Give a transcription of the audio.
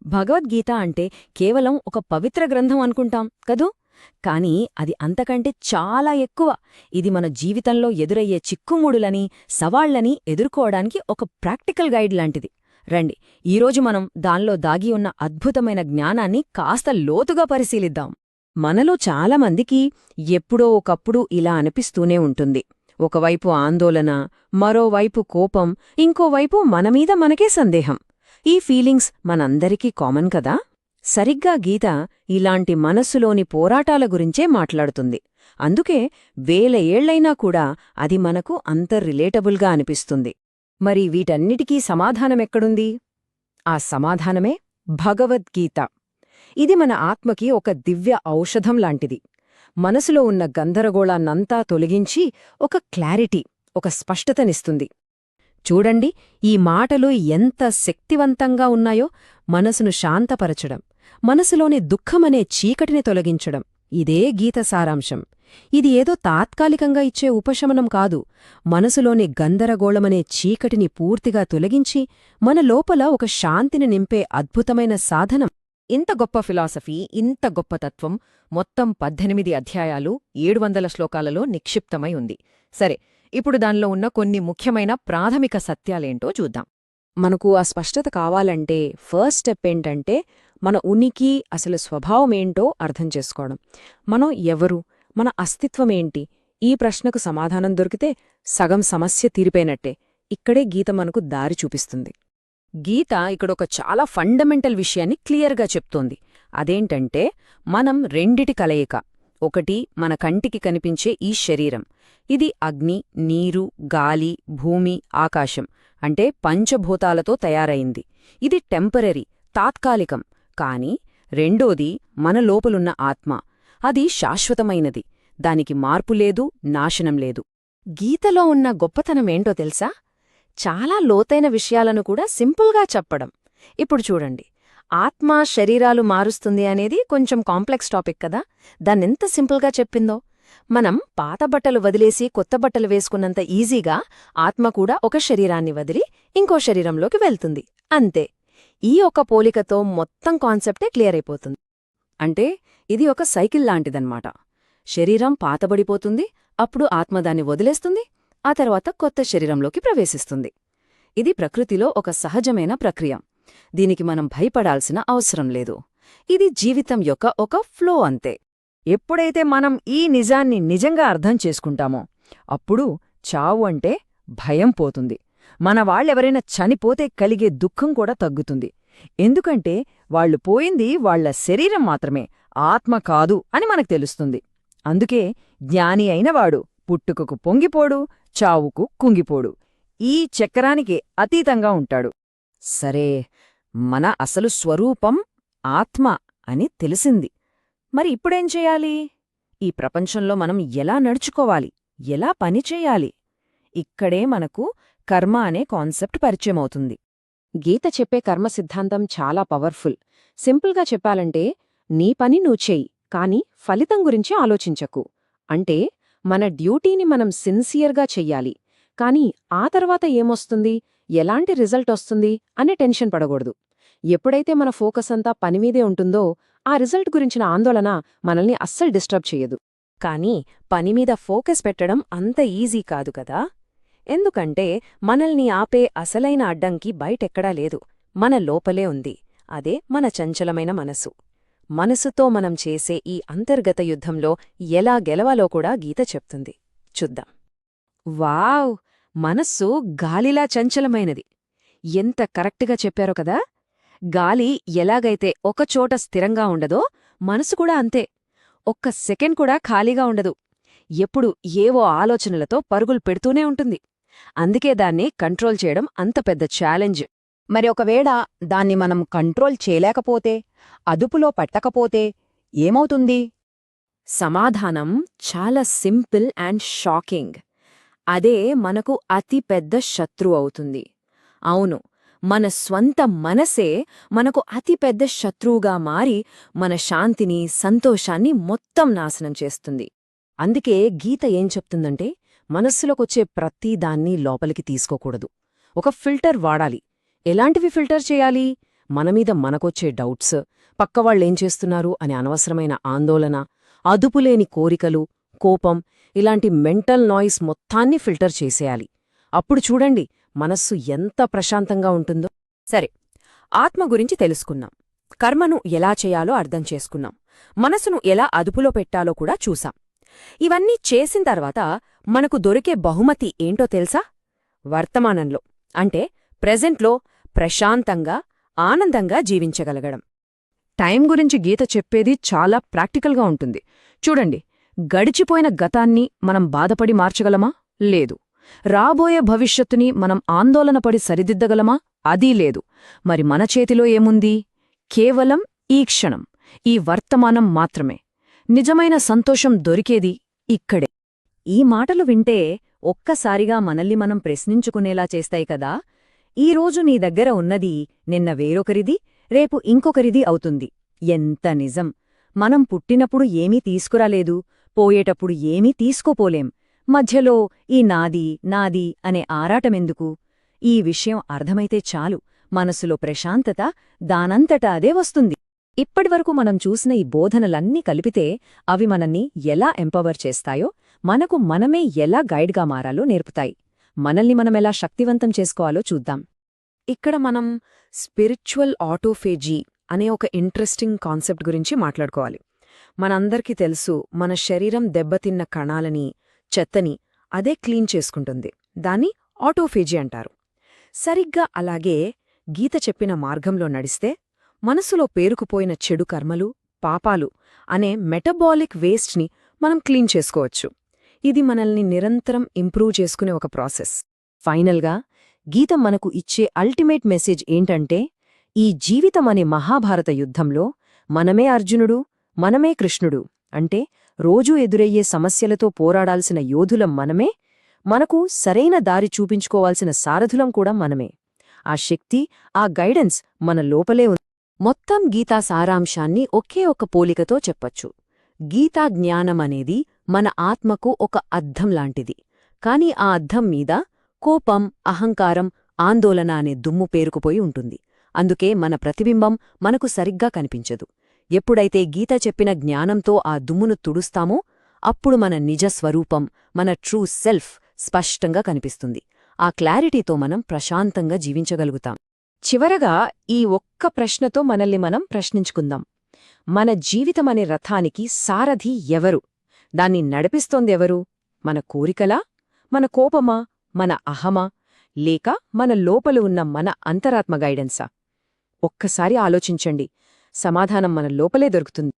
భగవద్గీత అంటే కేవలం ఒక పవిత్ర గ్రంథం అనుకుంటాం కదూ. కాని అది అంతకంటే చాలా ఎక్కువ. ఇది మన జీవితంలో ఎదురయ్యే చిక్కుముడులని, సవాళ్లని ఎదుర్కోవడానికి ఒక ప్రాక్టికల్ గైడ్ లాంటిది. రండి, ఈరోజు మనం దానిలో దాగి ఉన్న అద్భుతమైన జ్ఞానాన్ని కాస్త లోతుగా పరిశీలిద్దాం. మనలో చాలామందికి ఎప్పుడో ఒకప్పుడు ఇలా అనిపిస్తూనే ఉంటుంది. ఒకవైపు ఆందోళన, మరోవైపు కోపం, ఇంకోవైపు మనమీద మనకే సందేహం. ఈ ఫీలింగ్స్ మనందరికీ కామన్ కదా. సరిగ్గా గీత ఇలాంటి మనస్సులోని పోరాటాల గురించే మాట్లాడుతుంది. అందుకే వేల ఏళ్లైనా కూడా అది మనకు అంత రిలేటబుల్గా అనిపిస్తుంది. మరి వీటన్నిటికీ సమాధానమెక్కడుంది? ఆ సమాధానమే భగవద్గీత. ఇది మన ఆత్మకి ఒక దివ్య ఔషధం లాంటిది. మనసులో ఉన్న గందరగోళాన్నంతా తొలగించి ఒక క్లారిటీ, ఒక స్పష్టతనిస్తుంది. చూడండి, ఈ మాటలు ఎంత శక్తివంతంగా ఉన్నాయో. మనసును శాంతపరచడం, మనసులోని దుఃఖమనే చీకటిని తొలగించడం, ఇదే గీత సారాంశం. ఇది ఏదో తాత్కాలికంగా ఇచ్చే ఉపశమనం కాదు. మనసులోని గందరగోళమనే చీకటిని పూర్తిగా తొలగించి మన లోపల ఒక శాంతిని నింపే అద్భుతమైన సాధనం. ఇంత గొప్ప ఫిలాసఫీ, ఇంత గొప్ప తత్వం మొత్తం 18 అధ్యాయాలు, 700 శ్లోకాలలో నిక్షిప్తమై ఉంది. సరే, ఇప్పుడు దానిలో ఉన్న కొన్ని ముఖ్యమైన ప్రాథమిక సత్యాలేంటో చూద్దాం. మనకు ఆ స్పష్టత కావాలంటే ఫస్ట్ స్టెప్ ఏంటంటే మన ఉనికి, అసలు స్వభావమేంటో అర్థం చేసుకోవడం. మనం ఎవరు, మన అస్తిత్వమేంటి? ఈ ప్రశ్నకు సమాధానం దొరికితే సగం సమస్య తీరిపోయినట్టే. ఇక్కడే గీత మనకు దారి చూపిస్తుంది. గీత ఇక్కడొక చాలా ఫండమెంటల్ విషయాన్ని క్లియర్గా చెప్తోంది. అదేంటంటే మనం రెండిటి కలయిక. ఒకటి మన కంటికి కనిపించే ఈ శరీరం. ఇది అగ్ని, నీరు, గాలి, భూమి, ఆకాశం అంటే పంచభూతాలతో తయారైంది. ఇది టెంపరరీ, తాత్కాలికం. కాని రెండోది మన లోపలున్న ఆత్మ. అది శాశ్వతమైనది. దానికి మార్పులేదు, నాశనం లేదు. గీతలో ఉన్న గొప్పతనమేంటో తెలుసా? చాలా లోతైన విషయాలను కూడా సింపుల్గా చెప్పడం. ఇప్పుడు చూడండి, ఆత్మ శరీరాలు మారుస్తుంది అనేది కొంచెం కాంప్లెక్స్ టాపిక్ కదా. దాన్నెంత సింపుల్గా చెప్పిందో. మనం పాత బట్టలు వదిలేసి కొత్త బట్టలు వేసుకున్నంత ఈజీగా ఆత్మ కూడా ఒక శరీరాన్ని వదిలి ఇంకో శరీరంలోకి వెళ్తుంది. అంతే. ఈ ఒక పోలికతో మొత్తం కాన్సెప్టే క్లియర్ అయిపోతుంది. అంటే ఇది ఒక సైకిల్ లాంటిదన్నమాట. శరీరం పాతబడిపోతుంది, అప్పుడు ఆత్మ దాన్ని వదిలేస్తుంది, ఆ తర్వాత కొత్త శరీరంలోకి ప్రవేశిస్తుంది. ఇది ప్రకృతిలో ఒక సహజమైన ప్రక్రియ. దీనికి మనం భయపడాల్సిన అవసరం లేదు. ఇది జీవితం యొక్క ఒక ఫ్లో అంతే. ఎప్పుడైతే మనం ఈ నిజాన్ని నిజంగా అర్థం చేసుకుంటామో అప్పుడు చావు అంటే భయం పోతుంది. మన వాళ్ళెవరైనా చనిపోతే కలిగే దుఃఖం కూడా తగ్గుతుంది. ఎందుకంటే వాళ్లు పోయింది వాళ్ల శరీరం మాత్రమే, ఆత్మ కాదు అని మనకు తెలుస్తుంది. అందుకే జ్ఞాని అయినవాడు పుట్టుకకు పొంగిపోడు, చావుకు కుంగిపోడు. ఈ చక్రానికి అతీతంగా ఉంటాడు. సరే, మన అసలు స్వరూపం ఆత్మ అని తెలిసింది. మరి ఇప్పుడేం చేయాలి? ఈ ప్రపంచంలో మనం ఎలా నడుచుకోవాలి, ఎలా పనిచేయాలి? ఇక్కడే మనకు కర్మ అనే కాన్సెప్ట్ పరిచయమవుతుంది. గీత చెప్పే కర్మ సిద్ధాంతం చాలా పవర్ఫుల్. సింపుల్గా చెప్పాలంటే, నీ పని నువ్వు చెయ్యి, కాని ఫలితం గురించి ఆలోచించకు. అంటే మన డ్యూటీని మనం సిన్సియర్గా చెయ్యాలి, కాని ఆ తర్వాత ఏమొస్తుంది, ఎలాంటి రిజల్ట్ వస్తుంది అనే టెన్షన్ పడకూడదు. ఎప్పుడైతే మన ఫోకస్ అంతా పనిమీదే ఉంటుందో ఆ రిజల్ట్ గురించిన ఆందోళన మనల్ని అస్సలు డిస్టర్బ్ చెయ్యదు. కానీ పనిమీద ఫోకస్ పెట్టడం అంత ఈజీ కాదు కదా. ఎందుకంటే మనల్ని ఆపే అసలైన అడ్డంకి బయటెక్కడా లేదు, మన లోపలే ఉంది. అదే మన చంచలమైన మనసు. మనసుతో మనం చేసే ఈ అంతర్గత యుద్ధంలో ఎలా గెలవాలో కూడా గీత చెప్తుంది. చూద్దాం. వావ్! మనస్సు గాలిలా చంచలమైనది. ఎంత కరెక్ట్గా చెప్పారో కదా. గాలి ఎలాగైతే ఒకచోట స్థిరంగా ఉండదో మనసు కూడా అంతే. ఒక్క సెకండ్ కూడా ఖాళీగా ఉండదు. ఎప్పుడు ఏవో ఆలోచనలతో పరుగులు పెడుతూనే ఉంటుంది. అందుకే దాన్ని కంట్రోల్ చేయడం అంత పెద్ద ఛాలెంజ్. మరి ఒకవేళ దాన్ని మనం కంట్రోల్ చేయలేకపోతే, అదుపులో పట్టకపోతే ఏమవుతుంది? సమాధానం చాలా సింపుల్ అండ్ షాకింగ్. అదే మనకు అతి పెద్ద శత్రువు అవుతుంది. అవును, మన స్వంత మనసే మనకు అతిపెద్ద శత్రువుగా మారి మన శాంతిని, సంతోషాన్ని మొత్తం నాశనం చేస్తుంది. అందుకే గీత ఏం చెప్తుందంటే, మనస్సులోకొచ్చే ప్రతిదాన్ని లోపలికి తీసుకోకూడదు. ఒక ఫిల్టర్ వాడాలి. ఎలాంటివి ఫిల్టర్ చేయాలి? మనమీద మనకొచ్చే డౌట్స్, పక్కవాళ్లేం చేస్తున్నారు అనే అనవసరమైన ఆందోళన, అదుపులేని కోరికలు, కోపం ఇలాంటి మెంటల్ నాయిస్ మొత్తాన్ని ఫిల్టర్ చేసేయాలి. అప్పుడు చూడండి మనస్సు ఎంత ప్రశాంతంగా ఉంటుందో. సరే, ఆత్మ గురించి తెలుసుకున్నాం, కర్మను ఎలా చేయాలో అర్థం చేసుకున్నాం, మనసును ఎలా అదుపులో పెట్టాలో కూడా చూసాం. ఇవన్నీ చేసిన తర్వాత మనకు దొరికే బహుమతి ఏంటో తెలుసా? వర్తమానంలో, అంటే ప్రెజెంట్లో ప్రశాంతంగా, ఆనందంగా జీవించగలగడం. టైం గురించి గీత చెప్పేది చాలా ప్రాక్టికల్గా ఉంటుంది. చూడండి, గడిచిపోయిన గతాన్ని మనం బాధపడి మార్చగలమా? లేదు. రాబోయే భవిష్యత్తుని మనం ఆందోళనపడి సరిదిద్దగలమా? అదీ లేదు. మరి మన చేతిలో ఏముంది? కేవలం ఈ క్షణం, ఈ వర్తమానం మాత్రమే. నిజమైన సంతోషం దొరికేది ఇక్కడే. ఈ మాటలు వింటే ఒక్కసారిగా మనల్ని మనం ప్రశ్నించుకునేలా చేస్తాయి కదా. ఈరోజు నీ దగ్గర ఉన్నది నిన్న వేరొకరిది, రేపు ఇంకొకరిది అవుతుంది. ఎంత నిజం! మనం పుట్టినప్పుడు ఏమీ తీసుకురాలేదు, పోయేటప్పుడు ఏమీ తీసుకోపోలేం. మధ్యలో ఈ నాది నాది అనే ఆరాటమెందుకు? ఈ విషయం అర్థమైతే చాలు, మనసులో ప్రశాంతత దానంతటా అదే వస్తుంది. ఇప్పటివరకు మనం చూసిన ఈ బోధనలన్నీ కలిపితే అవి మనల్ని ఎలా ఎంపవర్ చేస్తాయో, మనకు మనమే ఎలా గైడ్గా మారాలో నేర్పుతాయి. మనల్ని మనమెలా శక్తివంతం చేసుకోవాలో చూద్దాం. ఇక్కడ మనం స్పిరిచువల్ ఆటోఫేజీ అనే ఒక ఇంట్రెస్టింగ్ కాన్సెప్ట్ గురించి మాట్లాడుకోవాలి. మనందరికీ తెలుసు, మన శరీరం దెబ్బతిన్న కణాలని, చెత్తని అదే క్లీన్ చేసుకుంటుంది. దాన్ని ఆటోఫేజీ అంటారు. సరిగ్గా అలాగే గీత చెప్పిన మార్గంలో నడిస్తే మనసులో పేరుకుపోయిన చెడు కర్మలు, పాపాలు అనే మెటబాలిక్ వేస్ట్ని మనం క్లీన్ చేసుకోవచ్చు. ఇది మనల్ని నిరంతరం ఇంప్రూవ్ చేసుకునే ఒక ప్రాసెస్. ఫైనల్గా గీత మనకు ఇచ్చే అల్టిమేట్ మెసేజ్ ఏంటంటే, ఈ జీవితమనే మహాభారత యుద్ధంలో మనమే అర్జునుడు, మనమే కృష్ణుడు. అంటే రోజూ ఎదురయ్యే సమస్యలతో పోరాడాల్సిన యోధులం మనమే, మనకు సరైన దారి చూపించుకోవాల్సిన సారథులం కూడా మనమే. ఆ శక్తి, ఆ గైడెన్స్ మన లోపలే ఉంది. మొత్తం గీతా సారాంశాన్ని ఒకే ఒక పోలికతో చెప్పచ్చు. గీతా జ్ఞానమనేది మన ఆత్మకు ఒక అద్దం లాంటిది. కాని ఆ అద్దం మీద కోపం, అహంకారం, ఆందోళన అనే దుమ్ము పేరుకుపోయి ఉంటుంది. అందుకే మన ప్రతిబింబం మనకు సరిగ్గా కనిపించదు. ఎప్పుడైతే గీత చెప్పిన జ్ఞానంతో ఆ దుమ్మును తుడుస్తామో అప్పుడు మన నిజ స్వరూపం, మన ట్రూ సెల్ఫ్ స్పష్టంగా కనిపిస్తుంది. ఆ క్లారిటీతో మనం ప్రశాంతంగా జీవించగలుగుతాం. చివరగా ఈ ఒక్క ప్రశ్నతో మనల్ని మనం ప్రశ్నించుకుందాం. మన జీవితమనే రథానికి సారథి ఎవరు? దాన్ని నడిపిస్తోందెవరు? మన కోరికలా? మన కోపమా? మన అహమా? లేక మన లోపల ఉన్న మన అంతరాత్మ గైడెన్సా? ఒక్కసారి ఆలోచించండి. సమాధానం మన లోపలే దొరుకుతుంది.